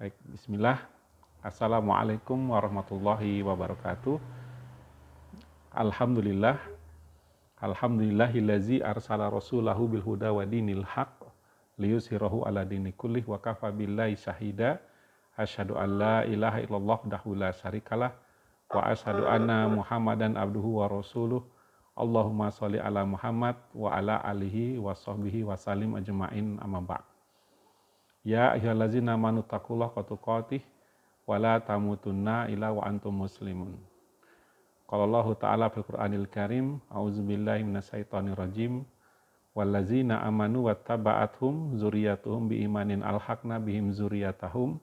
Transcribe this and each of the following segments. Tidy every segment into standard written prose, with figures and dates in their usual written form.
Baik, bismillah. Assalamualaikum warahmatullahi wabarakatuh. Alhamdulillah. Alhamdulillahillazi arsala rasulahu bil huda wa dinil haq liyuzhirahu ala dini kullih wa kafa billahi syahida. Asyhadu an la ilaha illallah wahdahu la syarikalah wa asyhadu anna Muhammadan abduhu wa rasuluh. Allahumma sholli ala Muhammad wa ala alihi wa sahbihi wa salim ajma'in amma ba'd. Ya ayyuhallazina amanu taqullaha haqqa tuqatih wa la tamutunna illa wa antum muslimun. Qala Allah Ta'ala fil Qur'anil Karim, a'udzubillahi minasyaitonir rajim. Wallazina amanu wattaba'athum dzurriyyatuhum biimanin alhaqna bihim dzurriyyatahum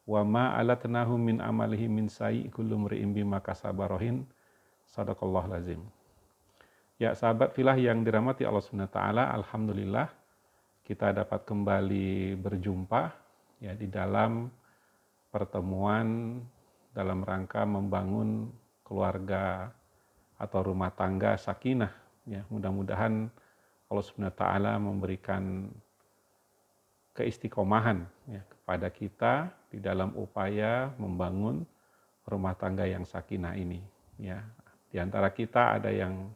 wa ma alatnahum min amalihim min sayyi kullu mri'in bima kasaba rahin. Shadaqallahul lazim. Ya sahabat filah yang dirahmati Allah Subhanahu wa taala, alhamdulillah kita dapat kembali berjumpa ya di dalam pertemuan dalam rangka membangun keluarga atau rumah tangga sakinah ya. Mudah-mudahan Allah Subhanahu wa taala memberikan keistiqomahan ya kepada kita di dalam upaya membangun rumah tangga yang sakinah ini ya. Di antara kita ada yang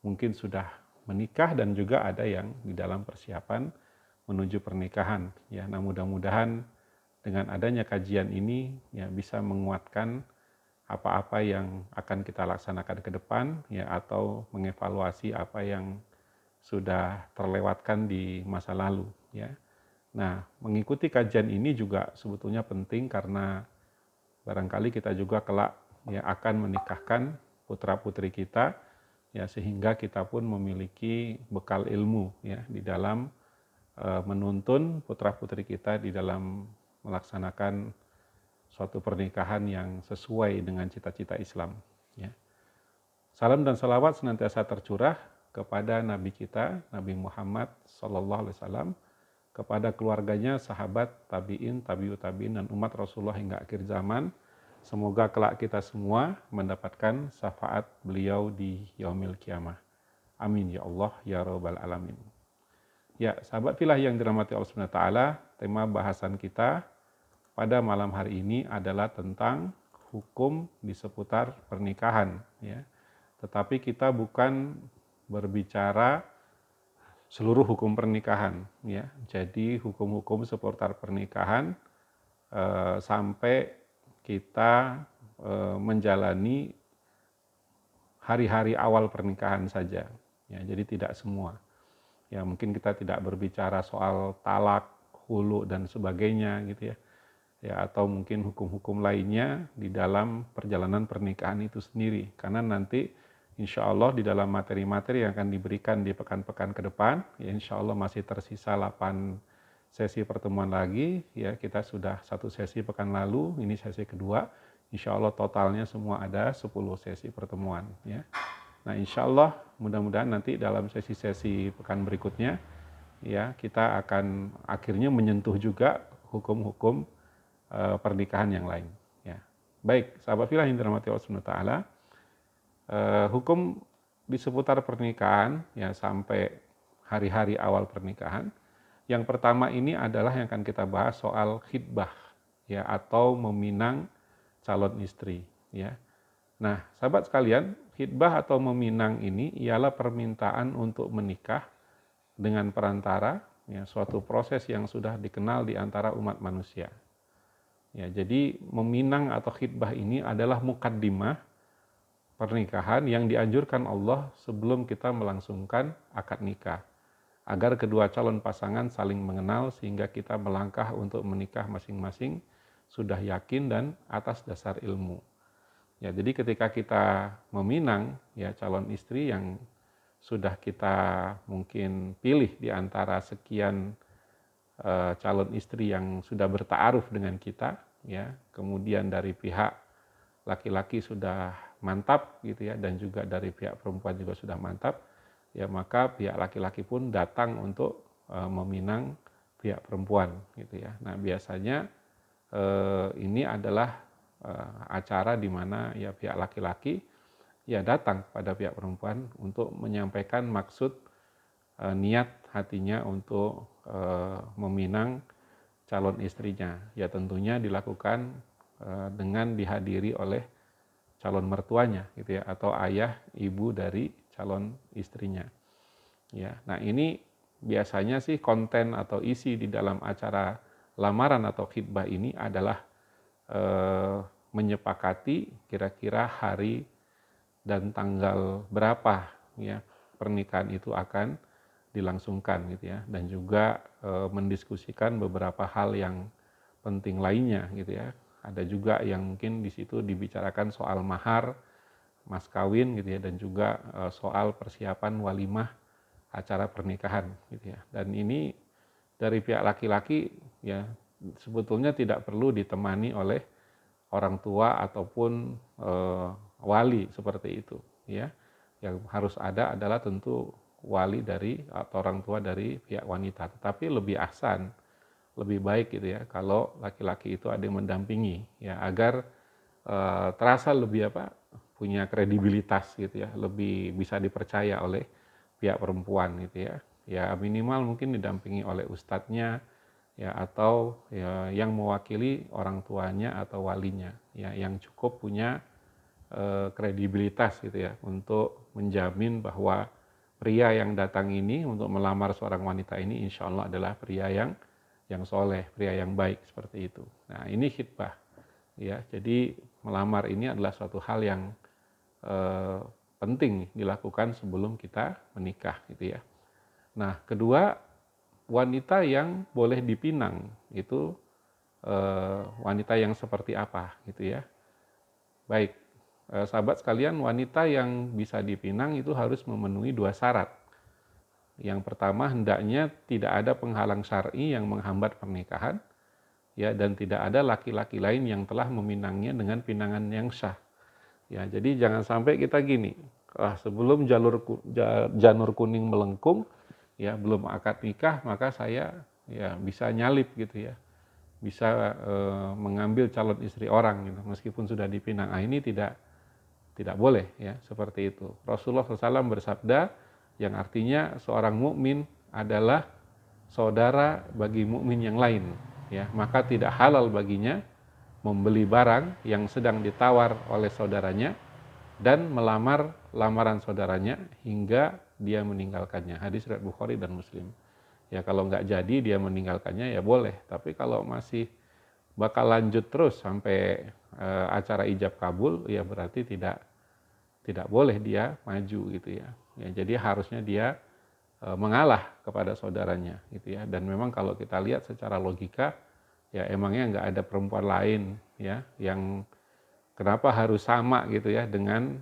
mungkin sudah menikah dan juga ada yang di dalam persiapan menuju pernikahan ya. Nah, mudah-mudahan dengan adanya kajian ini ya bisa menguatkan apa-apa yang akan kita laksanakan ke depan ya, atau mengevaluasi apa yang sudah terlewatkan di masa lalu ya. Nah, mengikuti kajian ini juga sebetulnya penting karena barangkali kita juga kelak ya akan menikahkan putra-putri kita ya, sehingga kita pun memiliki bekal ilmu ya di dalam menuntun putra-putri kita di dalam melaksanakan suatu pernikahan yang sesuai dengan cita-cita Islam ya. Salam dan salawat senantiasa tercurah kepada Nabi kita, Nabi Muhammad SAW, kepada keluarganya, sahabat, tabi'in, tabi'ut tabi'in, dan umat Rasulullah hingga akhir zaman. Semoga kelak kita semua mendapatkan syafaat beliau di yaumil kiamah. Amin ya Allah ya rabbal alamin. Ya, sahabat filah yang dirahmati Allah Subhanahu wa taala, tema bahasan kita pada malam hari ini adalah tentang hukum di seputar pernikahan ya. Tetapi kita bukan berbicara seluruh hukum pernikahan ya. Jadi hukum-hukum seputar pernikahan sampai kita menjalani hari-hari awal pernikahan saja ya. Jadi tidak semua. Ya, mungkin kita tidak berbicara soal talak, hulu dan sebagainya gitu ya. Ya, atau mungkin hukum-hukum lainnya di dalam perjalanan pernikahan itu sendiri. Karena nanti insya Allah di dalam materi-materi yang akan diberikan di pekan-pekan ke depan, ya insya Allah masih tersisa 8 sesi pertemuan lagi. Ya, kita sudah 1 sesi pekan lalu, ini sesi kedua. Insya Allah totalnya semua ada 10 sesi pertemuan. Ya. Nah, insya Allah mudah-mudahan nanti dalam sesi-sesi pekan berikutnya, ya kita akan akhirnya menyentuh juga hukum-hukum pernikahan yang lain. Ya. Baik, sahabat filah yang dirahmati Allah Subhanahu wa taala, hukum di seputar pernikahan ya sampai hari-hari awal pernikahan. Yang pertama ini adalah yang akan kita bahas soal khitbah ya, atau meminang calon istri ya. Nah, sahabat sekalian, khitbah atau meminang ini ialah permintaan untuk menikah dengan perantara ya, suatu proses yang sudah dikenal di antara umat manusia. Ya, jadi meminang atau khitbah ini adalah mukaddimah pernikahan yang dianjurkan Allah sebelum kita melangsungkan akad nikah, agar kedua calon pasangan saling mengenal sehingga kita melangkah untuk menikah masing-masing sudah yakin dan atas dasar ilmu. Ya, jadi ketika kita meminang ya calon istri yang sudah kita mungkin pilih di antara sekian calon istri yang sudah bertaaruf dengan kita ya, kemudian dari pihak laki-laki sudah mantap gitu ya, dan juga dari pihak perempuan juga sudah mantap ya, maka pihak laki-laki pun datang untuk meminang pihak perempuan gitu ya. Nah, biasanya ini adalah acara di mana ya pihak laki-laki ya datang pada pihak perempuan untuk menyampaikan maksud niat hatinya untuk meminang calon istrinya. Ya tentunya dilakukan dengan dihadiri oleh calon mertuanya gitu ya, atau ayah ibu dari calon istrinya. Ya, nah ini biasanya sih konten atau isi di dalam acara lamaran atau khitbah ini adalah menyepakati kira-kira hari dan tanggal berapa ya pernikahan itu akan dilangsungkan gitu ya, dan juga mendiskusikan beberapa hal yang penting lainnya gitu ya. Ada juga yang mungkin di situ dibicarakan soal mahar, mas kawin gitu ya, dan juga soal persiapan walimah acara pernikahan gitu ya. Dan ini dari pihak laki-laki ya sebetulnya tidak perlu ditemani oleh orang tua ataupun wali seperti itu ya. Yang harus ada adalah tentu wali dari atau orang tua dari pihak wanita. Tetapi lebih ahsan, lebih baik gitu ya kalau laki-laki itu ada yang mendampingi ya, agar terasa lebih punya kredibilitas gitu ya, lebih bisa dipercaya oleh pihak perempuan gitu ya. Ya minimal mungkin didampingi oleh ustadznya ya, atau ya yang mewakili orang tuanya atau walinya ya, yang cukup punya kredibilitas gitu ya untuk menjamin bahwa pria yang datang ini untuk melamar seorang wanita ini insya Allah adalah pria yang soleh, pria yang baik seperti itu. Nah ini khitbah ya, jadi melamar ini adalah suatu hal yang penting dilakukan sebelum kita menikah gitu ya. Nah kedua, wanita yang boleh dipinang itu wanita yang seperti apa gitu ya. Baik, sahabat sekalian, wanita yang bisa dipinang itu harus memenuhi 2 syarat. Yang pertama, hendaknya tidak ada penghalang syar'i yang menghambat pernikahan ya, dan tidak ada laki-laki lain yang telah meminangnya dengan pinangan yang sah. Ya, jadi jangan sampai kita gini, sebelum janur kuning melengkung ya, belum akad nikah, maka saya ya bisa nyalip gitu ya, bisa mengambil calon istri orang gitu meskipun sudah dipinang. Ini tidak boleh ya seperti itu. Rasulullah SAW bersabda yang artinya seorang mukmin adalah saudara bagi mukmin yang lain ya, maka tidak halal baginya membeli barang yang sedang ditawar oleh saudaranya dan melamar lamaran saudaranya hingga dia meninggalkannya. Hadis riwayat Bukhari dan Muslim. Ya kalau nggak jadi dia meninggalkannya ya boleh, tapi kalau masih bakal lanjut terus sampai acara ijab kabul ya berarti tidak boleh dia maju gitu ya. Ya jadi harusnya dia mengalah kepada saudaranya gitu ya. Dan memang kalau kita lihat secara logika ya emangnya nggak ada perempuan lain ya yang kenapa harus sama gitu ya dengan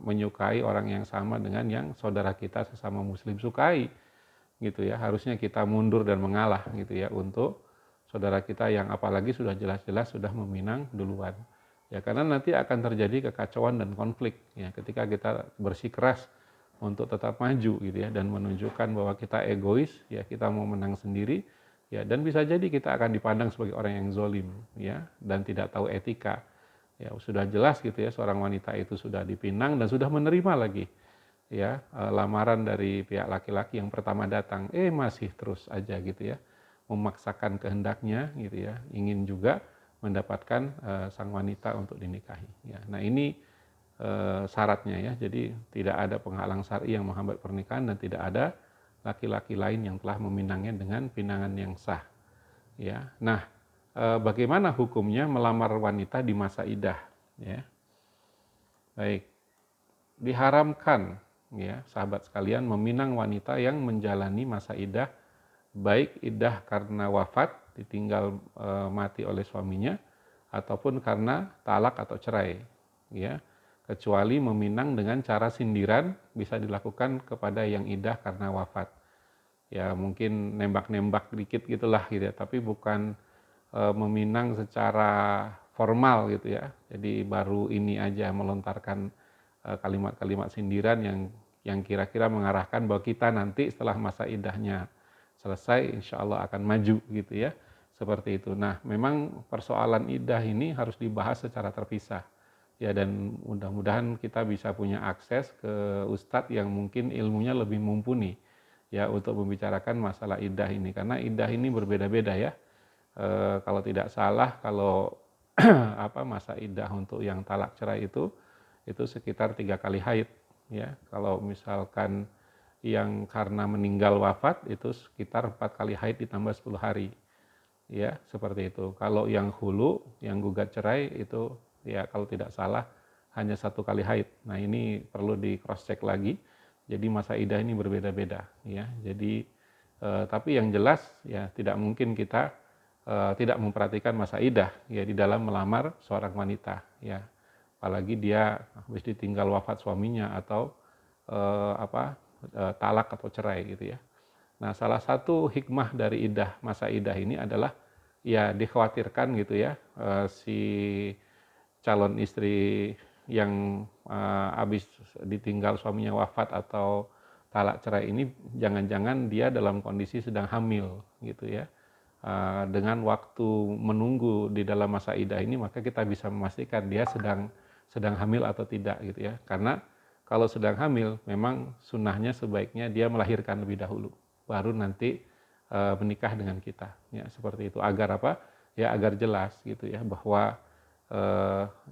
menyukai orang yang sama dengan yang saudara kita sesama muslim sukai gitu ya. Harusnya kita mundur dan mengalah gitu ya untuk saudara kita yang apalagi sudah jelas-jelas sudah meminang duluan. Ya karena nanti akan terjadi kekacauan dan konflik ya ketika kita bersikeras untuk tetap maju gitu ya, dan menunjukkan bahwa kita egois ya, kita mau menang sendiri ya, dan bisa jadi kita akan dipandang sebagai orang yang zolim ya, dan tidak tahu etika ya. Sudah jelas gitu ya, seorang wanita itu sudah dipinang dan sudah menerima lagi ya lamaran dari pihak laki-laki yang pertama datang, masih terus aja gitu ya memaksakan kehendaknya gitu ya, ingin juga mendapatkan sang wanita untuk dinikahi ya. Nah ini syaratnya ya, jadi tidak ada penghalang syar'i yang menghambat pernikahan dan tidak ada laki-laki lain yang telah meminangnya dengan pinangan yang sah ya. Nah bagaimana hukumnya melamar wanita di masa iddah ya. Baik, diharamkan ya sahabat sekalian meminang wanita yang menjalani masa iddah, baik iddah karena wafat, ditinggal mati oleh suaminya, ataupun karena talak atau cerai ya, kecuali meminang dengan cara sindiran bisa dilakukan kepada yang iddah karena wafat ya, mungkin nembak-nembak dikit gitulah gitu ya, tapi bukan meminang secara formal gitu ya. Jadi baru ini aja melontarkan kalimat-kalimat sindiran yang kira-kira mengarahkan bahwa kita nanti setelah masa iddahnya selesai insya Allah akan maju gitu ya, seperti itu. Nah memang persoalan iddah ini harus dibahas secara terpisah ya, dan mudah-mudahan kita bisa punya akses ke ustadz yang mungkin ilmunya lebih mumpuni ya untuk membicarakan masalah iddah ini, karena iddah ini berbeda-beda ya. Kalau tidak salah, kalau masa iddah untuk yang talak cerai itu sekitar 3 kali haid, ya. Kalau misalkan yang karena meninggal wafat itu sekitar 4 kali haid ditambah 10 hari, ya, seperti itu. Kalau yang hulu, yang gugat cerai itu, ya, kalau tidak salah hanya 1 kali haid. Nah, ini perlu di cross check lagi. Jadi masa iddah ini berbeda-beda, ya. Jadi tapi yang jelas, ya, tidak mungkin kita tidak memperhatikan masa iddah, ya, di dalam melamar seorang wanita, ya. Apalagi dia habis ditinggal wafat suaminya atau talak atau cerai gitu, ya. Nah, salah satu hikmah dari masa iddah ini adalah, ya, dikhawatirkan gitu, ya, si calon istri yang habis ditinggal suaminya wafat atau talak cerai ini jangan-jangan dia dalam kondisi sedang hamil gitu, ya. Dengan waktu menunggu di dalam masa iddah ini, maka kita bisa memastikan dia sedang hamil atau tidak gitu, ya. Karena kalau sedang hamil, memang sunnahnya sebaiknya dia melahirkan lebih dahulu, baru nanti menikah dengan kita, ya, seperti itu. Agar apa? Ya, agar jelas gitu, ya, bahwa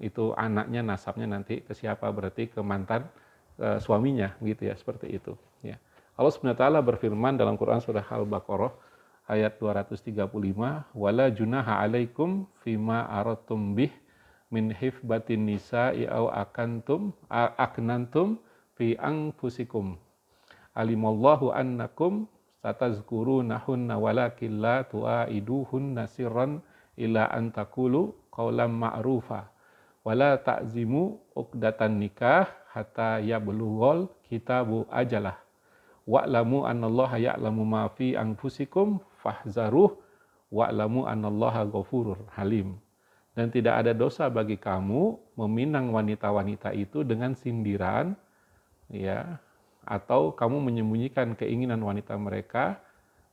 itu anaknya nasabnya nanti ke siapa, berarti ke mantan suaminya gitu, ya, seperti itu, ya. Allah Subhanahu wa taala berfirman dalam Quran surah Al-Baqarah ayat 235, wala junaha alaikum fima aradtum bih min hifbatin nisa'i au aknantum fi anfusikum alimallahu annakum satazkurunahunna walakin la tuaiduhunna sirran ila an taqulu qawlan ma'rufa wala ta'zimu uqdatan nikah hatta yablughal kitabu ajalah wa'lamu annallaha ya'lamu ma fi anfusikum fahzaruh wa'lamu annallaha ghafurur halim. Dan tidak ada dosa bagi kamu meminang wanita-wanita itu dengan sindiran, ya, atau kamu menyembunyikan keinginan wanita mereka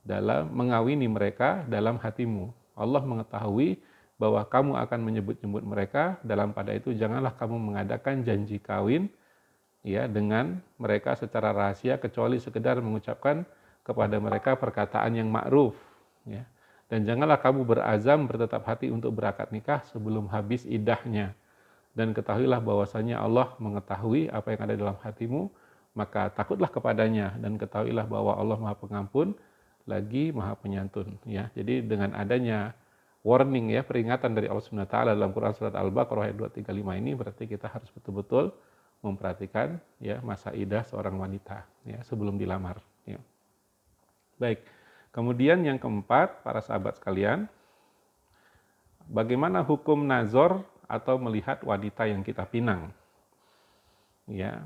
dalam mengawini mereka dalam hatimu. Allah mengetahui bahwa kamu akan menyebut-nyebut mereka, dalam pada itu janganlah kamu mengadakan janji kawin, ya, dengan mereka secara rahasia kecuali sekedar mengucapkan kepada mereka perkataan yang ma'ruf, ya. Dan janganlah kamu berazam bertetap hati untuk berakad nikah sebelum habis iddahnya. Dan ketahuilah bahwasanya Allah mengetahui apa yang ada dalam hatimu, maka takutlah kepadanya dan ketahuilah bahwa Allah Maha Pengampun lagi Maha Penyantun, ya. Jadi dengan adanya warning, ya, peringatan dari Allah Subhanahu wa taala dalam Quran surat Al-Baqarah ayat 235 ini, berarti kita harus betul-betul memperhatikan, ya, masa iddah seorang wanita, ya, sebelum dilamar, ya. Baik. Kemudian yang keempat, para sahabat sekalian, bagaimana hukum nazor atau melihat wanita yang kita pinang? Ya,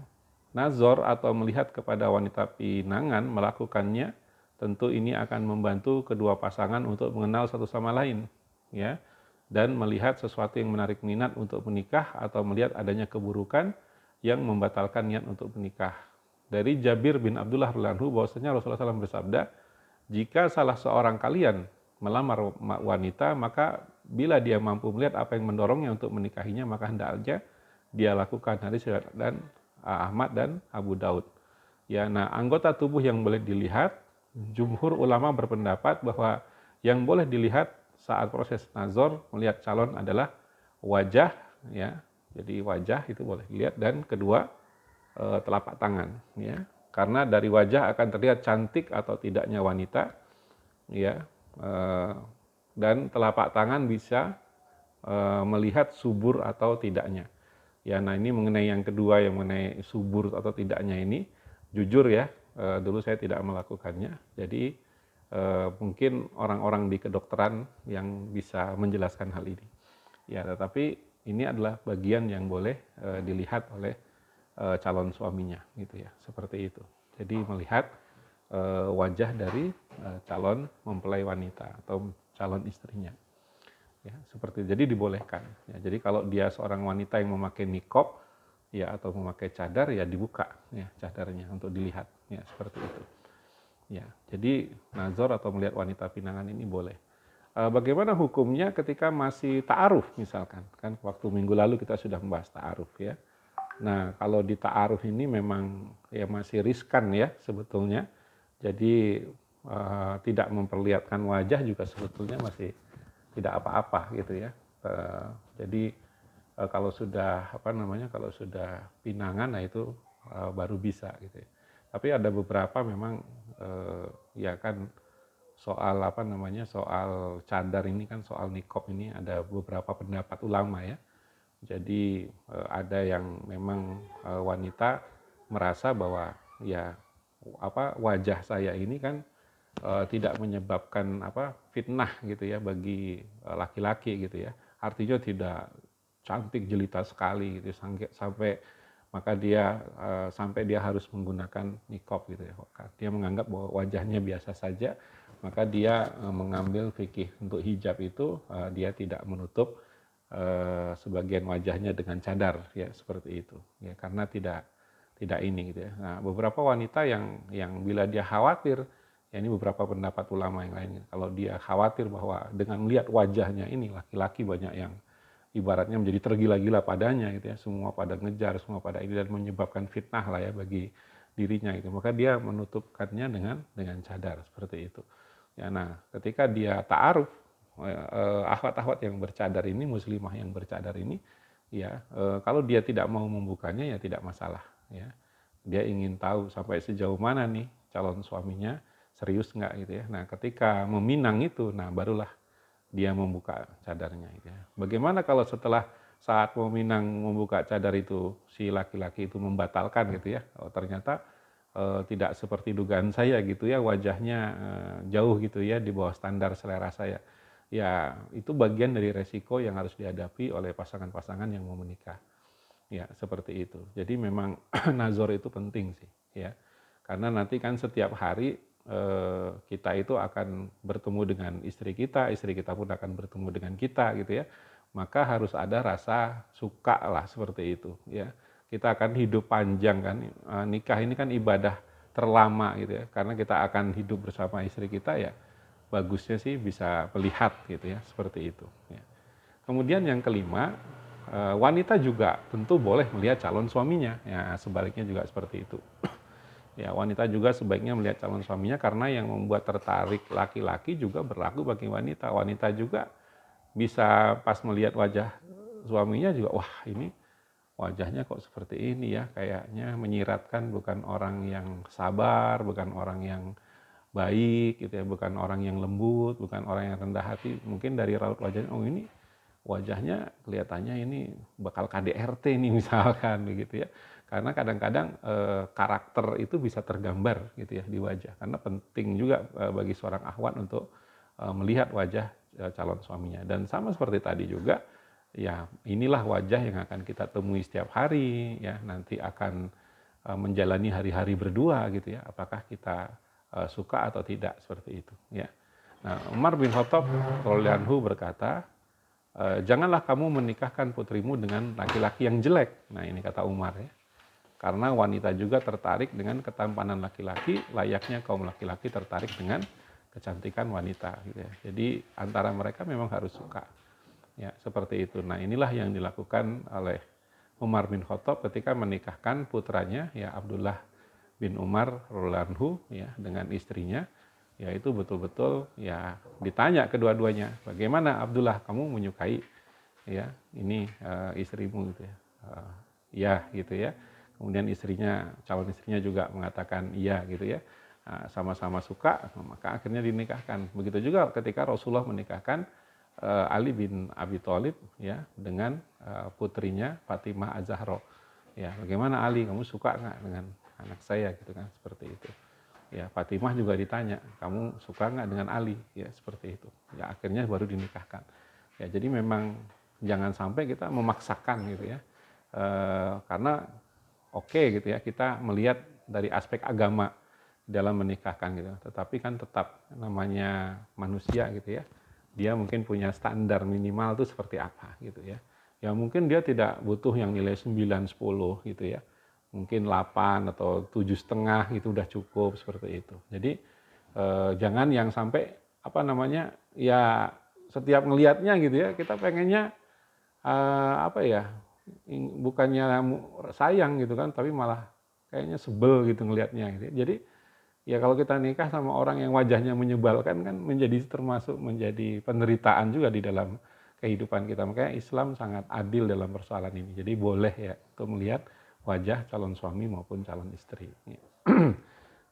nazor atau melihat kepada wanita pinangan, melakukannya tentu ini akan membantu kedua pasangan untuk mengenal satu sama lain, ya, dan melihat sesuatu yang menarik minat untuk menikah atau melihat adanya keburukan yang membatalkan niat untuk menikah. Dari Jabir bin Abdullah radhiyallahu anhu bahwasanya Rasulullah SAW bersabda, jika salah seorang kalian melamar wanita, maka bila dia mampu melihat apa yang mendorongnya untuk menikahinya, maka hendaknya dia lakukan. Hadis dan Ahmad dan Abu Daud. Ya, nah, anggota tubuh yang boleh dilihat, jumhur ulama berpendapat bahwa yang boleh dilihat saat proses nazor melihat calon adalah wajah, ya. Jadi wajah itu boleh dilihat, dan kedua telapak tangan, ya. Karena dari wajah akan terlihat cantik atau tidaknya wanita, ya, dan telapak tangan bisa melihat subur atau tidaknya. Ya, nah, ini mengenai yang kedua, yang mengenai subur atau tidaknya ini, jujur, ya, dulu saya tidak melakukannya. Jadi mungkin orang-orang di kedokteran yang bisa menjelaskan hal ini. Ya, tetapi ini adalah bagian yang boleh dilihat oleh calon suaminya, gitu, ya, seperti itu. Jadi melihat wajah dari calon mempelai wanita atau calon istrinya, ya, seperti itu. Jadi dibolehkan, ya. Jadi kalau dia seorang wanita yang memakai niqab, ya, atau memakai cadar, ya, dibuka, ya, cadarnya untuk dilihat, ya, seperti itu, ya. Jadi nazar atau melihat wanita pinangan ini boleh. Bagaimana hukumnya ketika masih ta'aruf misalkan? Kan waktu minggu lalu kita sudah membahas ta'aruf, ya. Nah, kalau di ta'aruf ini memang, ya, masih riskan, ya, sebetulnya. Jadi tidak memperlihatkan wajah juga sebetulnya masih tidak apa-apa gitu ya. Jadi kalau sudah kalau sudah pinangan, nah itu baru bisa gitu ya. Tapi ada beberapa memang ya kan, soal soal cadar ini kan, soal nikob ini ada beberapa pendapat ulama ya. Jadi ada yang memang wanita merasa bahwa ya wajah saya ini kan tidak menyebabkan fitnah gitu ya bagi laki-laki gitu ya. Artinya tidak cantik jelita sekali gitu sampai maka dia sampai dia harus menggunakan nikob gitu ya. Dia menganggap bahwa wajahnya biasa saja, maka dia mengambil fikih untuk hijab itu dia tidak menutup sebagian wajahnya dengan cadar ya, seperti itu ya, karena tidak ini gitu ya. Nah, beberapa wanita yang bila dia khawatir, ya ini beberapa pendapat ulama yang lainnya, kalau dia khawatir bahwa dengan melihat wajahnya ini laki-laki banyak yang ibaratnya menjadi tergila-gila padanya gitu ya, semua pada ngejar, semua pada ini, dan menyebabkan fitnah lah ya bagi dirinya gitu, maka dia menutupkannya dengan cadar seperti itu ya. Nah, ketika dia ta'aruf, akhwat-akhwat yang bercadar ini, muslimah yang bercadar ini ya, kalau dia tidak mau membukanya ya tidak masalah ya. Dia ingin tahu sampai sejauh mana nih calon suaminya serius nggak gitu ya. Nah, ketika meminang itu, nah barulah dia membuka cadarnya gitu ya. Bagaimana kalau setelah saat meminang membuka cadar itu si laki-laki itu membatalkan gitu ya, oh, ternyata tidak seperti dugaan saya gitu ya, wajahnya jauh gitu ya di bawah standar selera saya, ya itu bagian dari resiko yang harus dihadapi oleh pasangan-pasangan yang mau menikah ya, seperti itu. Jadi memang nazar itu penting sih ya, karena nanti kan setiap hari kita itu akan bertemu dengan istri kita pun akan bertemu dengan kita gitu ya, maka harus ada rasa suka lah, seperti itu ya. Kita akan hidup panjang kan, nikah ini kan ibadah terlama gitu ya, karena kita akan hidup bersama istri kita ya, bagusnya sih bisa melihat gitu ya, seperti itu ya. Kemudian yang kelima, wanita juga tentu boleh melihat calon suaminya ya, sebaliknya juga seperti itu ya. Wanita juga sebaiknya melihat calon suaminya, karena yang membuat tertarik laki-laki juga berlaku bagi wanita. Wanita juga bisa pas melihat wajah suaminya juga, wah ini wajahnya kok seperti ini ya, kayaknya menyiratkan, bukan orang yang sabar, bukan orang yang baik gitu ya, bukan orang yang lembut, bukan orang yang rendah hati. Mungkin dari raut wajahnya, oh ini wajahnya kelihatannya ini bakal KDRT nih misalkan begitu ya. Karena kadang-kadang karakter itu bisa tergambar gitu ya di wajah. Karena penting juga bagi seorang akhwat untuk melihat wajah calon suaminya. Dan sama seperti tadi juga, ya inilah wajah yang akan kita temui setiap hari ya, nanti akan menjalani hari-hari berdua gitu ya, apakah kita suka atau tidak, seperti itu ya. Nah, Umar bin Khattab radhiyallahu anhu berkata, janganlah kamu menikahkan putrimu dengan laki-laki yang jelek. Nah, ini kata Umar ya, karena wanita juga tertarik dengan ketampanan laki-laki, layaknya kaum laki-laki tertarik dengan kecantikan wanita gitu ya. Jadi antara mereka memang harus suka ya, seperti itu. Nah, inilah yang dilakukan oleh Umar bin Khattab ketika menikahkan putranya ya, Abdullah bin Umar radhiyallahu anhu ya, dengan istrinya, yaitu betul-betul ya ditanya kedua-duanya, bagaimana Abdullah, kamu menyukai ya ini istrimu gitu ya. Ya gitu ya. Kemudian calon istrinya juga mengatakan iya gitu ya. Sama-sama suka, maka akhirnya dinikahkan. Begitu juga ketika Rasulullah menikahkan Ali bin Abi Thalib ya dengan putrinya Fatimah Az-Zahra. Ya, bagaimana Ali, kamu suka nggak dengan anak saya gitu kan, seperti itu. Ya, Fatimah juga ditanya, kamu suka nggak dengan Ali? Ya, seperti itu. Ya, akhirnya baru dinikahkan. Ya, jadi memang jangan sampai kita memaksakan gitu ya. Karena oke gitu ya, kita melihat dari aspek agama dalam menikahkan gitu. Tetapi kan tetap namanya manusia gitu ya. Dia mungkin punya standar minimal itu seperti apa gitu ya. Ya mungkin dia tidak butuh yang nilai 9, 10 gitu ya. Mungkin 8 atau 7,5 gitu udah cukup, seperti itu. Jadi jangan yang sampai ya setiap ngelihatnya gitu ya, kita pengennya bukannya sayang gitu kan, tapi malah kayaknya sebel gitu ngelihatnya gitu. Jadi Ya kalau kita nikah sama orang yang wajahnya menyebalkan kan termasuk menjadi penderitaan juga di dalam kehidupan kita. Makanya Islam sangat adil dalam persoalan ini. Jadi boleh ya untuk melihat wajah calon suami maupun calon istri. Ya.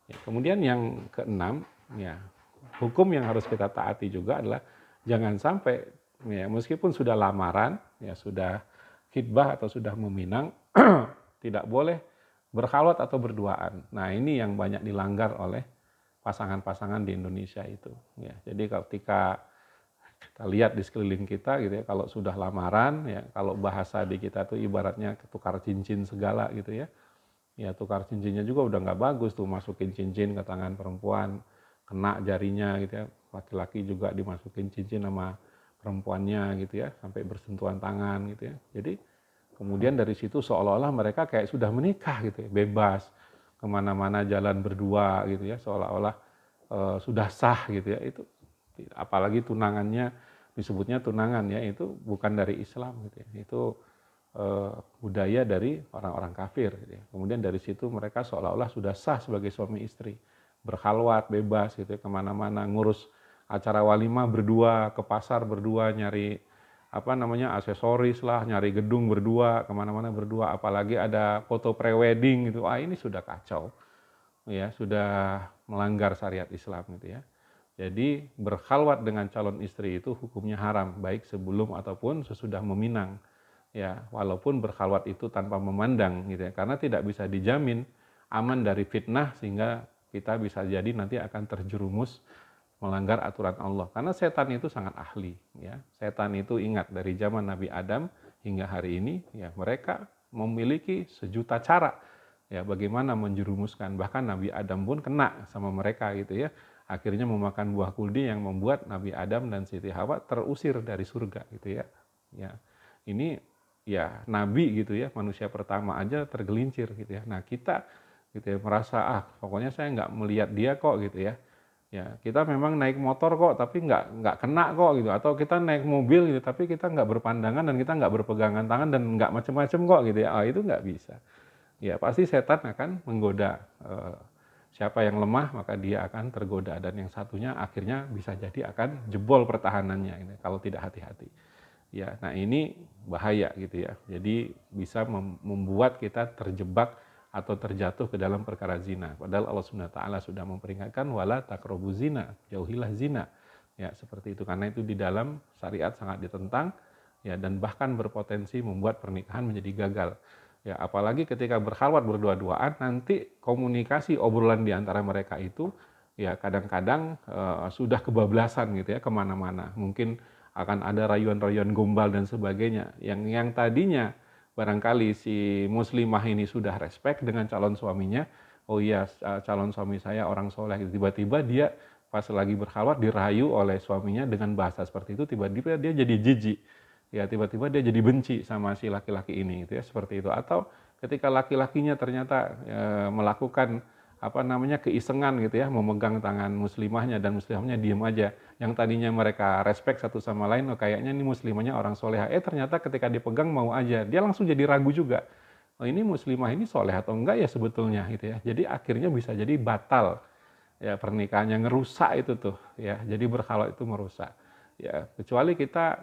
Ya, kemudian yang keenam, ya hukum yang harus kita taati juga adalah jangan sampai ya meskipun sudah lamaran, ya sudah khitbah atau sudah meminang, tidak boleh berkhalwat atau berduaan. Nah ini yang banyak dilanggar oleh pasangan-pasangan di Indonesia itu. Ya, jadi ketika kita lihat di sekeliling kita gitu ya, kalau sudah lamaran ya, kalau bahasa di kita tuh ibaratnya tukar cincin segala gitu ya. Ya tukar cincinnya juga udah nggak bagus tuh, masukin cincin ke tangan perempuan, kena jarinya gitu ya. Laki-laki juga dimasukin cincin sama perempuannya gitu ya, sampai bersentuhan tangan gitu ya. Jadi kemudian dari situ seolah-olah mereka kayak sudah menikah gitu ya, bebas kemana-mana jalan berdua gitu ya, seolah-olah sudah sah gitu ya. Itu apalagi tunangannya disebutnya tunangan ya, itu bukan dari Islam gitu ya. Itu budaya dari orang-orang kafir gitu ya. Kemudian dari situ mereka seolah-olah sudah sah sebagai suami istri, berkhalwat bebas gitu ya, kemana-mana, ngurus acara walimah berdua, ke pasar berdua, nyari aksesoris lah, nyari gedung berdua, kemana-mana berdua, apalagi ada foto prewedding gitu. Ini sudah kacau ya, sudah melanggar syariat Islam gitu ya. Jadi berkhalwat dengan calon istri itu hukumnya haram, baik sebelum ataupun sesudah meminang. Ya, walaupun berkhalwat itu tanpa memandang gitu ya, karena tidak bisa dijamin aman dari fitnah, sehingga kita bisa jadi nanti akan terjerumus melanggar aturan Allah. Karena setan itu sangat ahli ya. Setan itu ingat dari zaman Nabi Adam hingga hari ini ya, mereka memiliki sejuta cara ya bagaimana menjerumuskan. Bahkan Nabi Adam pun kena sama mereka gitu ya. Akhirnya memakan buah kuldi yang membuat Nabi Adam dan Siti Hawa terusir dari surga gitu ya. Ya. Ini ya nabi gitu ya, manusia pertama aja tergelincir gitu ya. Nah kita gitu ya merasa pokoknya saya nggak melihat dia kok gitu ya. Ya kita memang naik motor kok tapi nggak kena kok gitu, atau kita naik mobil gitu tapi kita nggak berpandangan dan kita nggak berpegangan tangan dan nggak macem-macem kok gitu ya. Itu nggak bisa. Ya pasti setan akan menggoda. Siapa yang lemah maka dia akan tergoda, dan yang satunya akhirnya bisa jadi akan jebol pertahanannya ini kalau tidak hati-hati. Ya, nah ini bahaya gitu ya. Jadi bisa membuat kita terjebak atau terjatuh ke dalam perkara zina. Padahal Allah Subhanahu wa taala sudah memperingatkan wala taqrabu zina, jauhilah zina. Ya, seperti itu, karena itu di dalam syariat sangat ditentang ya, dan bahkan berpotensi membuat pernikahan menjadi gagal. Ya, apalagi ketika berkhalwat berdua-duaan, nanti komunikasi obrolan di antara mereka itu ya kadang-kadang sudah kebablasan gitu ya, kemana-mana. Mungkin akan ada rayuan-rayuan gombal dan sebagainya. Yang tadinya barangkali si muslimah ini sudah respect dengan calon suaminya, oh iya calon suami saya orang soleh, tiba-tiba dia pas lagi berkhalwat dirayu oleh suaminya dengan bahasa seperti itu, tiba-tiba dia jadi jijik. Ya tiba-tiba dia jadi benci sama si laki-laki ini gitu ya, seperti itu. Atau ketika laki-lakinya ternyata melakukan keisengan gitu ya, memegang tangan muslimahnya dan muslimahnya diem aja. Yang tadinya mereka respect satu sama lain, kayaknya ini muslimahnya orang soleha. Ternyata ketika dipegang mau aja, dia langsung jadi ragu juga. Ini muslimah ini soleh atau enggak ya sebetulnya gitu ya. Jadi akhirnya bisa jadi batal ya pernikahannya, ngerusak itu tuh ya. Jadi berkhalwat itu merusak. Ya, kecuali kita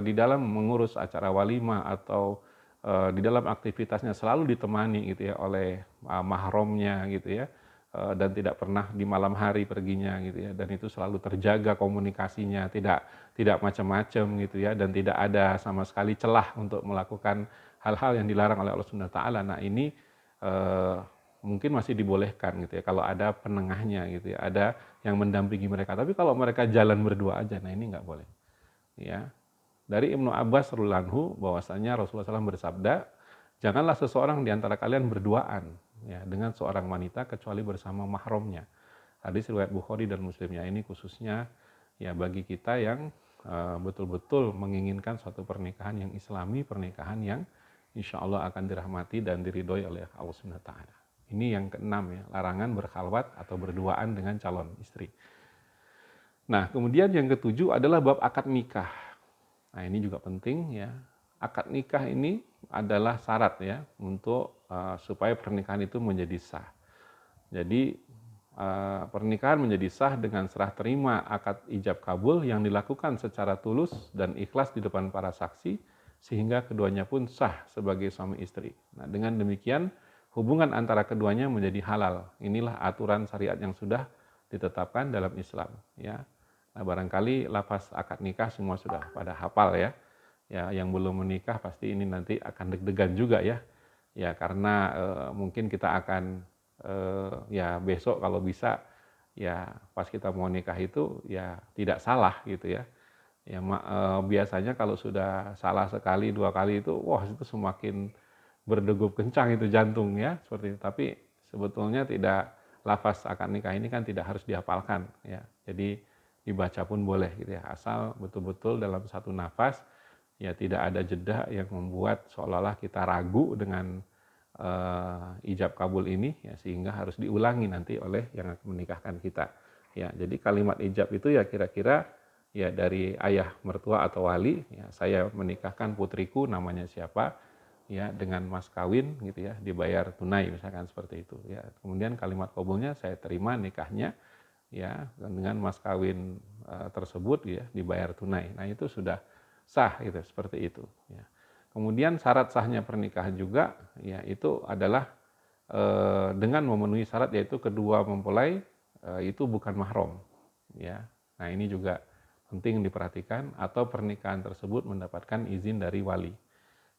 di dalam mengurus acara walimah atau di dalam aktivitasnya selalu ditemani gitu ya oleh mahramnya gitu ya, dan tidak pernah di malam hari perginya gitu ya, dan itu selalu terjaga komunikasinya, tidak macam-macam gitu ya, dan tidak ada sama sekali celah untuk melakukan hal-hal yang dilarang oleh Allah Subhanahu wa taala. Nah, ini mungkin masih dibolehkan gitu ya kalau ada penengahnya gitu ya, ada yang mendampingi mereka. Tapi kalau mereka jalan berdua aja, nah ini nggak boleh. Ya, dari Ibnu Abbas radhiyallahu anhu bahwasanya Rasulullah SAW bersabda, janganlah seseorang di antara kalian berduaan ya dengan seorang wanita kecuali bersama mahramnya. Hadis riwayat Bukhari dan Muslimnya. Ini khususnya ya bagi kita yang betul-betul menginginkan suatu pernikahan yang islami, pernikahan yang insya Allah akan dirahmati dan diridhoi oleh Allah Subhanahu wa taala. Ini yang keenam ya, larangan berkhalwat atau berduaan dengan calon istri. Nah, kemudian yang ketujuh adalah bab akad nikah. Nah, ini juga penting ya. Akad nikah ini adalah syarat ya untuk supaya pernikahan itu menjadi sah. Jadi pernikahan menjadi sah dengan serah terima akad ijab kabul yang dilakukan secara tulus dan ikhlas di depan para saksi, sehingga keduanya pun sah sebagai suami istri. Nah, dengan demikian hubungan antara keduanya menjadi halal. Inilah aturan syariat yang sudah ditetapkan dalam Islam. Ya, nah, barangkali lafaz akad nikah semua sudah pada hafal ya. Ya, yang belum menikah pasti ini nanti akan deg-degan juga ya. Ya, karena mungkin kita akan ya besok kalau bisa ya pas kita mau nikah itu ya tidak salah gitu ya. Ya biasanya kalau sudah salah sekali dua kali itu wah itu semakin berdegup kencang itu jantung ya seperti itu. Tapi sebetulnya tidak, lafaz akad nikah ini kan tidak harus dihafalkan ya. Jadi dibaca pun boleh gitu ya, asal betul-betul dalam satu nafas ya, tidak ada jeda yang membuat seolah-olah kita ragu dengan ijab kabul ini ya, sehingga harus diulangi nanti oleh yang akan menikahkan kita ya. Jadi kalimat ijab itu ya kira-kira ya dari ayah mertua atau wali ya, saya menikahkan putriku namanya siapa ya, dengan mas kawin gitu ya, dibayar tunai misalkan seperti itu ya. Kemudian kalimat kabulnya saya terima nikahnya ya dengan mas kawin tersebut ya, dibayar tunai. Nah itu sudah sah gitu, seperti itu ya. Kemudian syarat sahnya pernikahan juga ya itu adalah dengan memenuhi syarat, yaitu kedua mempelai itu bukan mahram ya. Nah ini juga penting diperhatikan, atau pernikahan tersebut mendapatkan izin dari wali.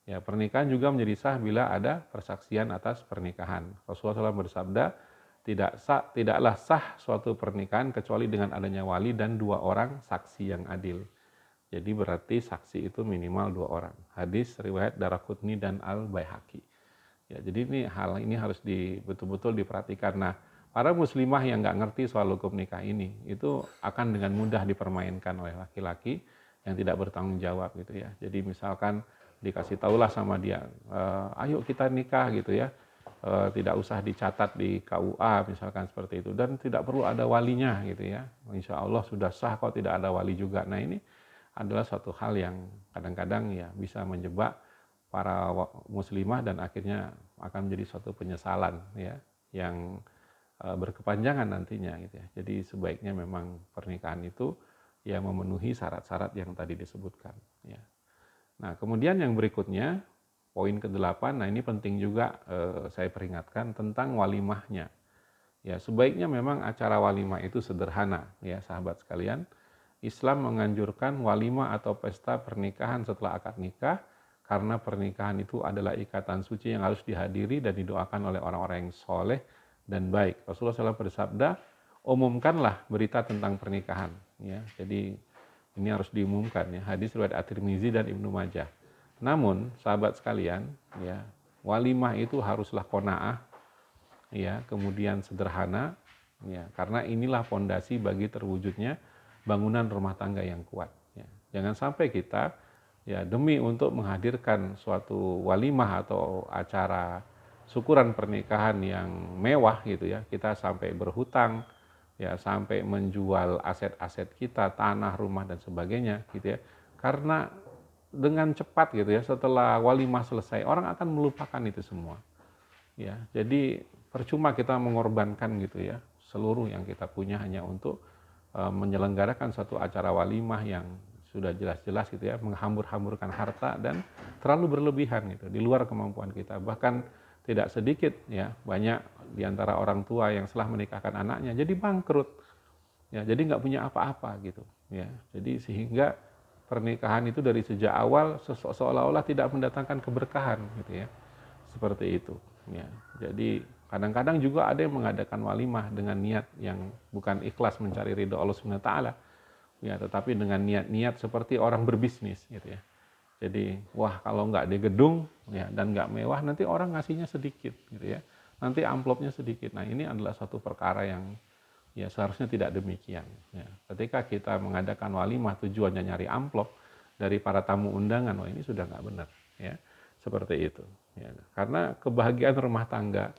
Ya, pernikahan juga menjadi sah bila ada persaksian atas pernikahan. Rasulullah SAW bersabda, tidaklah sah suatu pernikahan kecuali dengan adanya wali dan dua orang saksi yang adil. Jadi berarti saksi itu minimal dua orang. Hadis riwayat Daraqutni dan Al-Baihaqi. Ya, jadi hal ini harus betul-betul diperhatikan. Nah, para muslimah yang nggak ngerti soal hukum nikah ini, itu akan dengan mudah dipermainkan oleh laki-laki yang tidak bertanggung jawab gitu ya. Jadi misalkan dikasih tahulah sama dia, ayo kita nikah gitu ya, tidak usah dicatat di KUA misalkan seperti itu, dan tidak perlu ada walinya gitu ya. Insya Allah sudah sah kok tidak ada wali juga. Nah ini adalah suatu hal yang kadang-kadang ya bisa menjebak para muslimah dan akhirnya akan menjadi suatu penyesalan ya yang berkepanjangan nantinya gitu ya. Jadi sebaiknya memang pernikahan itu ya memenuhi syarat-syarat yang tadi disebutkan ya. Nah, kemudian yang berikutnya poin ke-8, nah ini penting juga saya peringatkan tentang walimahnya. Ya, sebaiknya memang acara walimah itu sederhana ya sahabat sekalian. Islam menganjurkan walimah atau pesta pernikahan setelah akad nikah, karena pernikahan itu adalah ikatan suci yang harus dihadiri dan didoakan oleh orang-orang yang soleh dan baik. Rasulullah SAW bersabda, umumkanlah berita tentang pernikahan. Ya, jadi ini harus diumumkan ya. Hadis riwayat At-Tirmizi dan Ibnu Majah. Namun sahabat sekalian, ya walimah itu haruslah qanaah, ya kemudian sederhana, ya karena inilah fondasi bagi terwujudnya bangunan rumah tangga yang kuat. Ya. Jangan sampai kita ya demi untuk menghadirkan suatu walimah atau acara syukuran pernikahan yang mewah gitu ya, kita sampai berhutang, ya sampai menjual aset-aset kita, tanah, rumah dan sebagainya gitu ya. Karena dengan cepat gitu ya, setelah walimah selesai orang akan melupakan itu semua. Ya, jadi percuma kita mengorbankan gitu ya seluruh yang kita punya hanya untuk menyelenggarakan suatu acara walimah yang sudah jelas-jelas gitu ya menghambur-hamburkan harta dan terlalu berlebihan gitu di luar kemampuan kita. Bahkan tidak sedikit ya banyak diantara orang tua yang setelah menikahkan anaknya jadi bangkrut ya, jadi nggak punya apa-apa gitu ya. Jadi sehingga pernikahan itu dari sejak awal seolah-olah tidak mendatangkan keberkahan gitu ya, seperti itu ya. Jadi kadang-kadang juga ada yang mengadakan walimah dengan niat yang bukan ikhlas mencari ridho Allah Subhanahu wa taala. Ya, tetapi dengan niat-niat seperti orang berbisnis gitu ya. Jadi, wah kalau nggak di gedung ya dan nggak mewah nanti orang ngasihnya sedikit gitu ya. Nanti amplopnya sedikit. Nah, ini adalah satu perkara yang ya seharusnya tidak demikian ya. Ketika kita mengadakan walimah tujuannya nyari amplop dari para tamu undangan, wah ini sudah nggak benar ya. Seperti itu ya. Karena kebahagiaan rumah tangga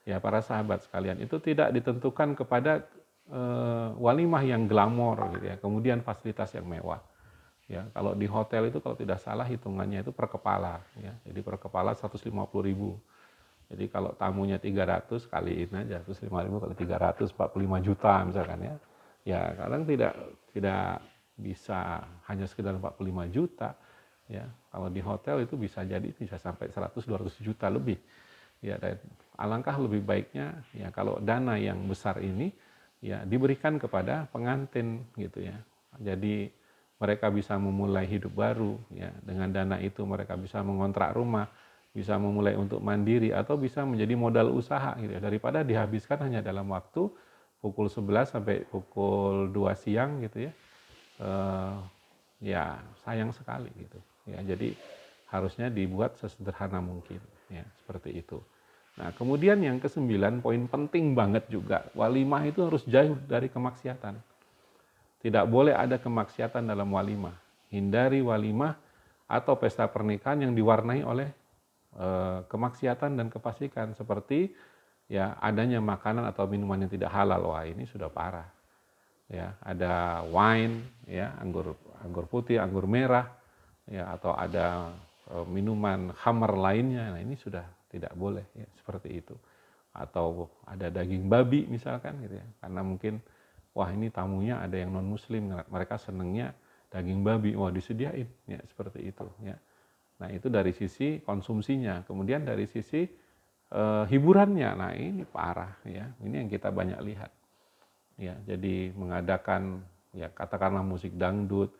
ya para sahabat sekalian itu tidak ditentukan kepada walimah yang glamor gitu ya, kemudian fasilitas yang mewah ya. Kalau di hotel itu kalau tidak salah hitungannya itu per kepala ya, jadi per kepala 150.000 Jadi kalau tamunya 300 kaliin aja, terus 5.000 kali 300, 45 juta misalkan ya. Ya kadang tidak bisa hanya sekedar 45 juta ya. Kalau di hotel itu bisa sampai 100-200 juta lebih. Ya, dan alangkah lebih baiknya ya kalau dana yang besar ini ya diberikan kepada pengantin gitu ya. Jadi mereka bisa memulai hidup baru ya, dengan dana itu mereka bisa mengontrak rumah, bisa memulai untuk mandiri atau bisa menjadi modal usaha gitu ya, daripada dihabiskan hanya dalam waktu pukul 11 sampai pukul 2 siang gitu ya. Eh, ya sayang sekali gitu ya. Jadi harusnya dibuat sesederhana mungkin ya, seperti itu. Nah, kemudian yang kesembilan, poin penting banget juga, walimah itu harus jauh dari kemaksiatan. Tidak boleh ada kemaksiatan dalam walimah. Hindari walimah atau pesta pernikahan yang diwarnai oleh kemaksiatan dan kefasikan, seperti ya adanya makanan atau minuman yang tidak halal. Wah, ini sudah parah. Ya, ada wine, ya, anggur putih, anggur merah, ya, atau ada minuman khamar lainnya. Nah, ini sudah tidak boleh ya, seperti itu. Atau ada daging babi misalkan gitu ya. Karena mungkin wah ini tamunya ada yang non muslim, mereka senengnya daging babi, wah disediain ya, seperti itu ya. Nah, itu dari sisi konsumsinya. Kemudian dari sisi hiburannya. Nah, ini parah ya. Ini yang kita banyak lihat. Ya, jadi mengadakan ya katakanlah musik dangdut,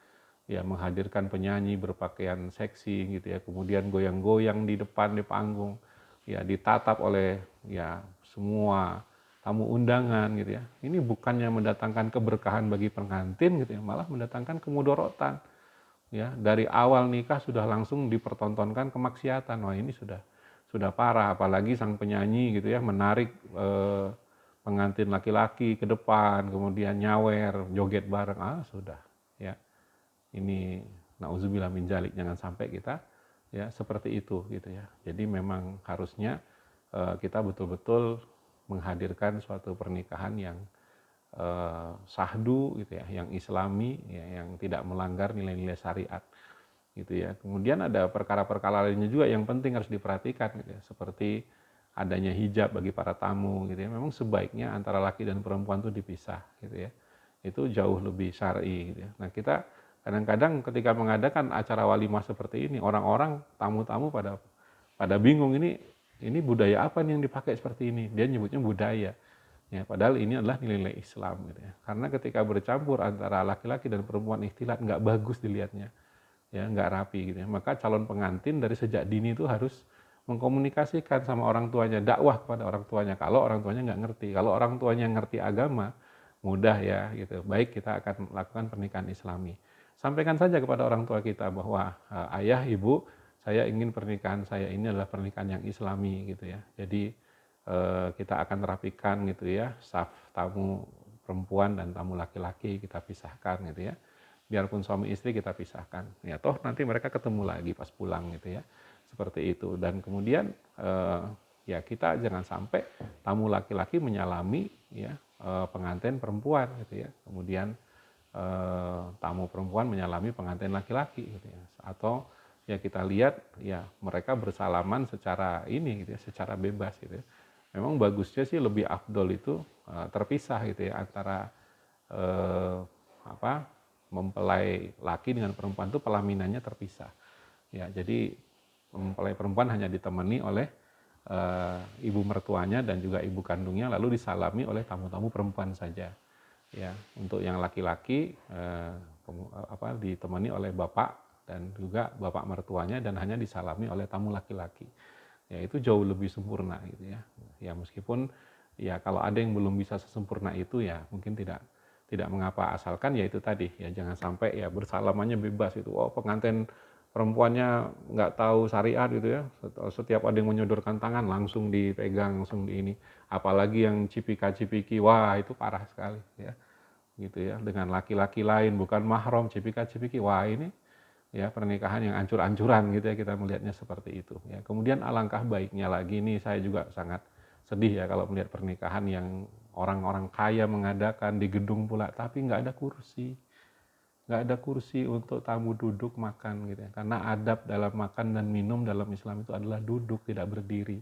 ya menghadirkan penyanyi berpakaian seksi gitu ya, kemudian goyang-goyang di depan di panggung, ya ditatap oleh ya semua tamu undangan gitu ya. Ini bukannya mendatangkan keberkahan bagi pengantin gitu ya, malah mendatangkan kemudorotan. Ya, dari awal nikah sudah langsung dipertontonkan kemaksiatan. Wah, ini sudah parah, apalagi sang penyanyi gitu ya menarik pengantin laki-laki ke depan, kemudian nyawer, joget bareng. Sudah ya. Ini nauzubillah min dzalik, jangan sampai kita ya seperti itu gitu ya. Jadi memang harusnya kita betul-betul menghadirkan suatu pernikahan yang sahdu gitu ya, yang islami ya, yang tidak melanggar nilai-nilai syariat gitu ya. Kemudian ada perkara-perkara lainnya juga yang penting harus diperhatikan gitu ya, seperti adanya hijab bagi para tamu gitu ya. Memang sebaiknya antara laki dan perempuan itu dipisah gitu ya. Itu jauh lebih syar'i gitu ya. Nah, kita kadang-kadang ketika mengadakan acara walimah seperti ini, orang-orang tamu-tamu pada bingung, ini budaya apa nih yang dipakai seperti ini. Dia nyebutnya budaya. Ya, padahal ini adalah nilai-nilai Islam gitu ya. Karena ketika bercampur antara laki-laki dan perempuan ikhtilat nggak bagus dilihatnya. Ya, nggak rapi gitu ya. Maka calon pengantin dari sejak dini itu harus mengkomunikasikan sama orang tuanya, dakwah kepada orang tuanya. Kalau orang tuanya nggak ngerti, kalau orang tuanya ngerti agama, mudah ya gitu. Baik, kita akan melakukan pernikahan Islami. Sampaikan saja kepada orang tua kita bahwa ayah, ibu, saya ingin pernikahan saya ini adalah pernikahan yang Islami gitu ya. Jadi kita akan rapikan gitu ya, saf tamu perempuan dan tamu laki-laki kita pisahkan gitu ya. Biarpun suami istri kita pisahkan. Ya toh nanti mereka ketemu lagi pas pulang gitu ya. Seperti itu. Dan kemudian ya kita jangan sampai tamu laki-laki menyalami ya pengantin perempuan gitu ya. Kemudian tamu perempuan menyalami pengantin laki-laki gitu ya. Atau ya kita lihat ya mereka bersalaman secara ini gitu ya, secara bebas gitu ya. Memang bagusnya sih lebih afdol itu terpisah gitu ya, antara mempelai laki dengan perempuan itu pelaminannya terpisah. Ya, jadi mempelai perempuan hanya ditemani oleh ibu mertuanya dan juga ibu kandungnya, lalu disalami oleh tamu-tamu perempuan saja. Ya, untuk yang laki-laki ditemani oleh bapak dan juga bapak mertuanya dan hanya disalami oleh tamu laki-laki. Ya, itu jauh lebih sempurna gitu ya. Ya meskipun ya kalau ada yang belum bisa sesempurna itu ya mungkin tidak mengapa, asalkan ya itu tadi ya jangan sampai ya bersalamannya bebas itu. Oh, pengantin perempuannya nggak tahu syariat gitu ya. Setiap ada yang menyodorkan tangan langsung dipegang, langsung di ini. Apalagi yang cipika-cipiki, wah itu parah sekali ya. Gitu ya, dengan laki-laki lain bukan mahram, cipika-cipiki, wah ini ya pernikahan yang ancur-ancuran gitu ya, kita melihatnya seperti itu ya. Kemudian alangkah baiknya lagi, ini saya juga sangat sedih ya kalau melihat pernikahan yang orang-orang kaya mengadakan di gedung pula tapi nggak ada kursi untuk tamu duduk makan gitu ya. Karena adab dalam makan dan minum dalam Islam itu adalah duduk, tidak berdiri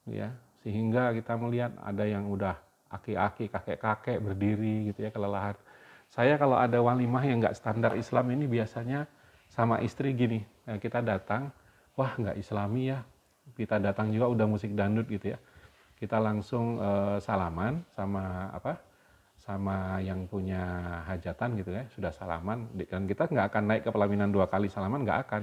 ya, sehingga kita melihat ada yang udah aki-aki, kakek-kakek berdiri gitu ya, kelelahan. Saya kalau ada walimah yang nggak standar Islam ini biasanya sama istri gini, kita datang, wah nggak Islami ya, kita datang juga udah musik dangdut gitu ya, kita langsung salaman sama apa, sama yang punya hajatan gitu ya, sudah salaman, dan kita nggak akan naik ke pelaminan 2 kali salaman, nggak akan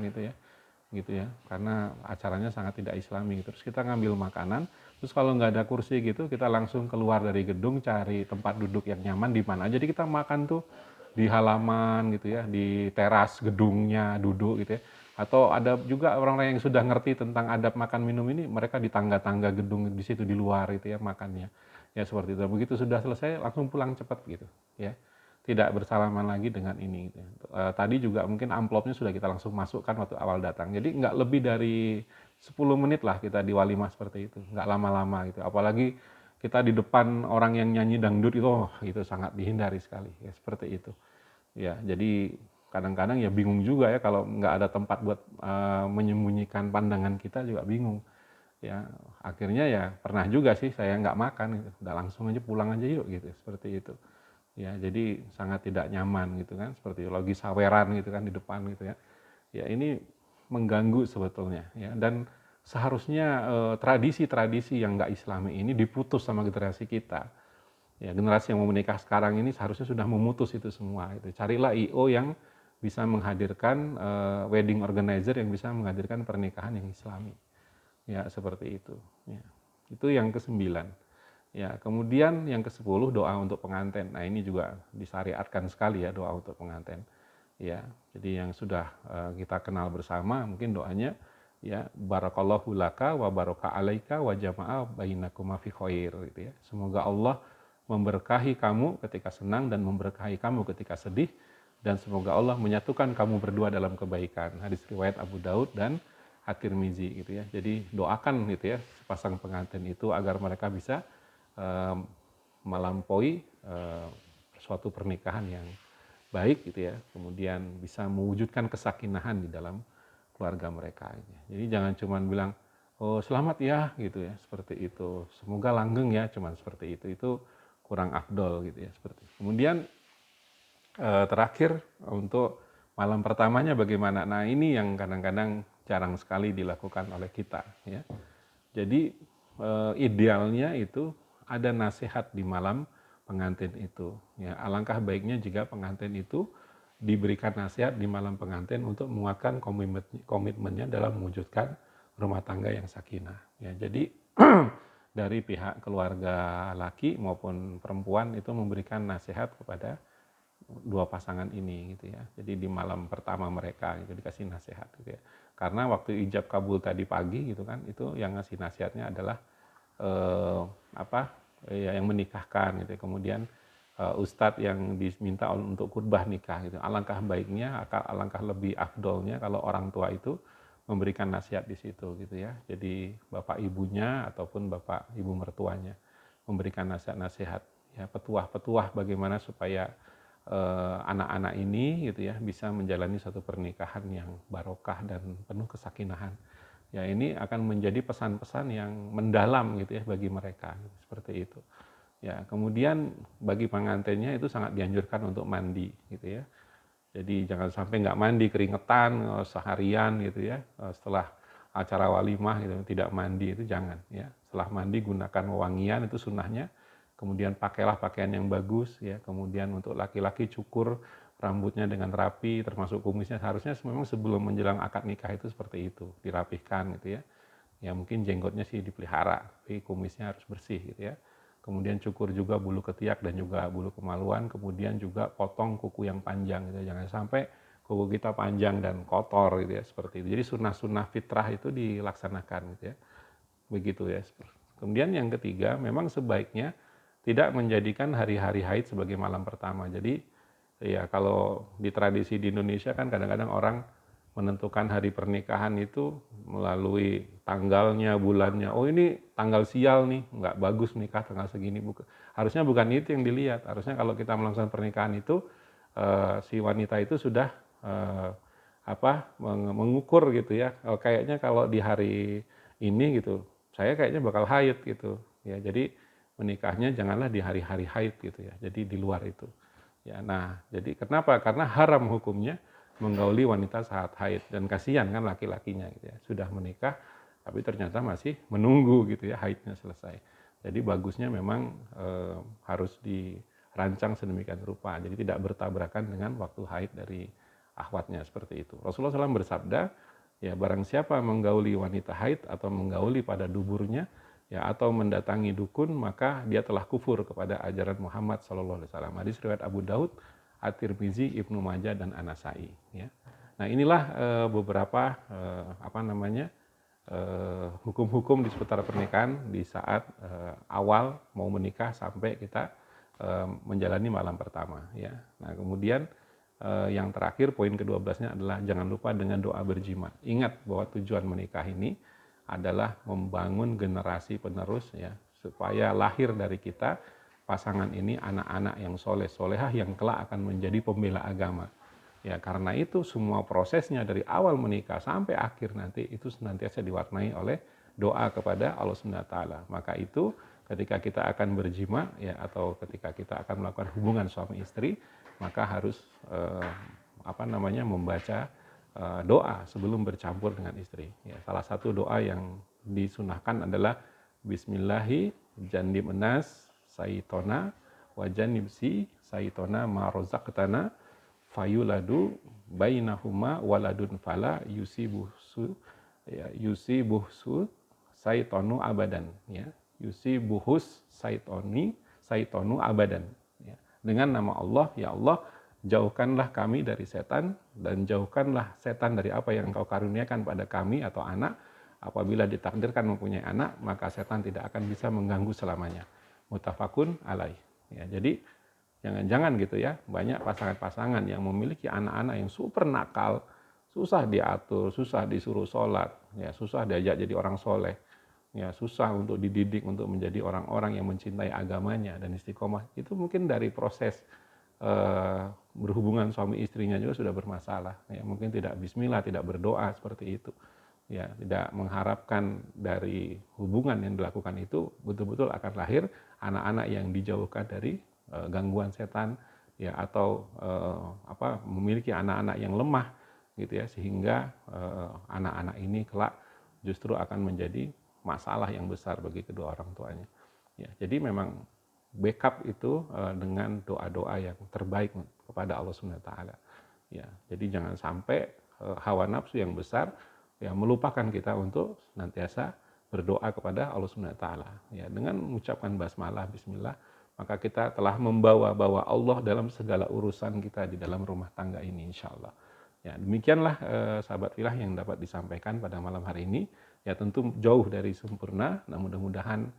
gitu ya, karena acaranya sangat tidak Islami. Terus kita ngambil makanan, terus kalau nggak ada kursi gitu, kita langsung keluar dari gedung cari tempat duduk yang nyaman di mana. Jadi kita makan tuh di halaman gitu ya, di teras gedungnya duduk gitu ya. Atau ada juga orang-orang yang sudah ngerti tentang adab makan minum ini, mereka di tangga-tangga gedung di situ di luar gitu ya makannya. Ya seperti itu. Begitu sudah selesai langsung pulang cepat gitu ya. Tidak bersalaman lagi dengan ini gitu. Tadi juga mungkin amplopnya sudah kita langsung masukkan waktu awal datang. Jadi nggak lebih dari 10 menit lah kita di walimah seperti itu. Nggak lama-lama gitu. Apalagi kita di depan orang yang nyanyi dangdut itu, itu sangat dihindari sekali. Ya, seperti itu. Ya, jadi kadang-kadang ya bingung juga ya kalau nggak ada tempat buat menyembunyikan pandangan kita juga bingung. Ya, akhirnya ya pernah juga sih saya nggak makan gitu. Udah langsung aja pulang aja yuk gitu. Seperti itu. Ya, jadi sangat tidak nyaman gitu kan, seperti lagi saweran gitu kan di depan gitu ya. Ya ini mengganggu sebetulnya ya, dan seharusnya tradisi-tradisi yang nggak Islami ini diputus sama generasi kita. Ya, generasi yang mau menikah sekarang ini seharusnya sudah memutus itu semua. Itu carilah IO yang bisa menghadirkan wedding organizer yang bisa menghadirkan pernikahan yang Islami. Ya, seperti itu. Ya. Itu yang ke-9. Ya, kemudian yang ke-10 doa untuk pengantin. Nah, ini juga disyariatkan sekali ya doa untuk pengantin. Ya, jadi yang sudah kita kenal bersama mungkin doanya ya barakallahu laka wa baraka alaika wa jama'a bainakuma fi khair gitu ya. Semoga Allah memberkahi kamu ketika senang dan memberkahi kamu ketika sedih, dan semoga Allah menyatukan kamu berdua dalam kebaikan. Hadis riwayat Abu Daud dan At-Tirmizi gitu ya. Jadi doakan gitu ya sepasang pengantin itu agar mereka bisa melampaui suatu pernikahan yang baik gitu ya, kemudian bisa mewujudkan kesakinahan di dalam keluarga mereka. Jadi jangan cuma bilang oh selamat ya gitu ya, seperti itu, semoga langgeng ya, cuman seperti itu kurang afdol gitu ya, seperti itu. Kemudian terakhir untuk malam pertamanya bagaimana. Nah ini yang kadang-kadang jarang sekali dilakukan oleh kita ya. Jadi idealnya itu ada nasihat di malam pengantin itu. Ya, alangkah baiknya jika pengantin itu diberikan nasihat di malam pengantin untuk menguatkan komitmennya dalam mewujudkan rumah tangga yang sakinah. Ya, jadi dari pihak keluarga laki maupun perempuan itu memberikan nasihat kepada dua pasangan ini gitu ya. Jadi di malam pertama mereka itu dikasih nasihat gitu ya. Karena waktu ijab kabul tadi pagi gitu kan, itu yang ngasih nasihatnya adalah yang menikahkan gitu. Kemudian ustadz yang diminta untuk khutbah nikah gitu. Alangkah baiknya, alangkah lebih afdolnya kalau orang tua itu memberikan nasihat di situ gitu ya. Jadi bapak ibunya ataupun bapak ibu mertuanya memberikan nasihat-nasihat ya, petuah-petuah bagaimana supaya anak-anak ini gitu ya bisa menjalani satu pernikahan yang barokah dan penuh kesakinahan. Ya ini akan menjadi pesan-pesan yang mendalam gitu ya bagi mereka seperti itu. Ya kemudian bagi pengantinnya itu sangat dianjurkan untuk mandi gitu ya. Jadi jangan sampai nggak mandi keringetan seharian gitu ya, setelah acara walimah gitu tidak mandi, itu jangan ya. Setelah mandi gunakan wewangian, itu sunnahnya. Kemudian pakailah pakaian yang bagus ya. Kemudian untuk laki-laki cukur rambutnya dengan rapi, termasuk kumisnya. Harusnya memang sebelum menjelang akad nikah itu seperti itu, dirapihkan gitu ya. Ya mungkin jenggotnya sih dipelihara, tapi kumisnya harus bersih gitu ya. Kemudian cukur juga bulu ketiak dan juga bulu kemaluan. Kemudian juga potong kuku yang panjang gitu. Jangan sampai kuku kita panjang dan kotor gitu ya, seperti itu. Jadi sunnah-sunnah fitrah itu dilaksanakan gitu ya. Begitu ya. Kemudian yang ketiga, memang sebaiknya tidak menjadikan hari-hari haid sebagai malam pertama. Jadi ya kalau di tradisi di Indonesia kan kadang-kadang orang menentukan hari pernikahan itu melalui tanggalnya, bulannya. Oh ini tanggal sial nih, nggak bagus nikah tanggal segini. Harusnya bukan itu yang dilihat. Harusnya kalau kita melangsungkan pernikahan itu si wanita itu sudah mengukur gitu ya. Kayaknya kalau di hari ini gitu saya kayaknya bakal haid gitu ya. Jadi menikahnya janganlah di hari-hari haid gitu ya. Jadi di luar itu. Ya, nah, jadi kenapa? Karena haram hukumnya menggauli wanita saat haid, dan kasihan kan laki-lakinya gitu ya. Sudah menikah tapi ternyata masih menunggu gitu ya haidnya selesai. Jadi bagusnya memang harus dirancang sedemikian rupa. Jadi tidak bertabrakan dengan waktu haid dari akhwatnya seperti itu. Rasulullah SAW bersabda, ya barang siapa menggauli wanita haid atau menggauli pada duburnya, ya atau mendatangi dukun, maka dia telah kufur kepada ajaran Muhammad SAW. Hadis riwayat Abu Daud, At-Tirmizi, Ibnu Majah, dan An-Nasai. Ya. Nah inilah beberapa hukum-hukum di seputar pernikahan di saat awal mau menikah sampai kita menjalani malam pertama. Ya. Nah kemudian yang terakhir poin ke-12-nya adalah jangan lupa dengan doa berjima. Ingat bahwa tujuan menikah ini adalah membangun generasi penerus ya, supaya lahir dari kita pasangan ini anak-anak yang soleh solehah yang kelak akan menjadi pembela agama. Ya karena itu semua prosesnya dari awal menikah sampai akhir nanti itu senantiasa diwarnai oleh doa kepada Allah Subhanahu wa taala. Maka itu ketika kita akan berjima ya atau ketika kita akan melakukan hubungan suami istri, maka harus membaca doa sebelum bercampur dengan istri. Ya, salah satu doa yang disunahkan adalah Bismillahi jannib enas saitona wa jannibsi saitona ma rozaqtana fayuladu bainahuma waladun fala yusibuhsu ya, yusibuhsu saitonu abadan ya, yusibuhus saitonu abadan ya. Dengan nama Allah, ya Allah, jauhkanlah kami dari setan dan jauhkanlah setan dari apa yang Engkau karuniakan pada kami atau anak. Apabila ditakdirkan mempunyai anak, maka setan tidak akan bisa mengganggu selamanya. Muttafaqun alaih. Ya, jadi jangan-jangan gitu ya, banyak pasangan-pasangan yang memiliki anak-anak yang super nakal, susah diatur, susah disuruh sholat, ya susah diajak jadi orang soleh, ya susah untuk dididik untuk menjadi orang-orang yang mencintai agamanya dan istiqomah. Itu mungkin dari proses berhubungan suami istrinya juga sudah bermasalah. Ya, mungkin tidak bismillah, tidak berdoa seperti itu. Ya, tidak mengharapkan dari hubungan yang dilakukan itu betul-betul akan lahir anak-anak yang dijauhkan dari gangguan setan ya atau memiliki anak-anak yang lemah gitu ya, sehingga anak-anak ini kelak justru akan menjadi masalah yang besar bagi kedua orang tuanya. Ya, jadi memang backup itu dengan doa-doa yang terbaik kepada Allah Subhanahu wa taala. Ya, jadi jangan sampai hawa nafsu yang besar ya melupakan kita untuk senantiasa berdoa kepada Allah Subhanahu wa taala. Ya, dengan mengucapkan basmalah bismillah, maka kita telah membawa Allah dalam segala urusan kita di dalam rumah tangga ini insyaallah. Ya, demikianlah sahabat filah yang dapat disampaikan pada malam hari ini. Ya tentu jauh dari sempurna, namun mudah-mudahan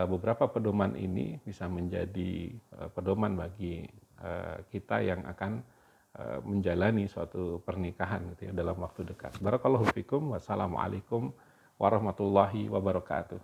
beberapa pedoman ini bisa menjadi pedoman bagi kita yang akan menjalani suatu pernikahan gitu ya dalam waktu dekat. Barakallahu fikum, wassalamualaikum warahmatullahi wabarakatuh.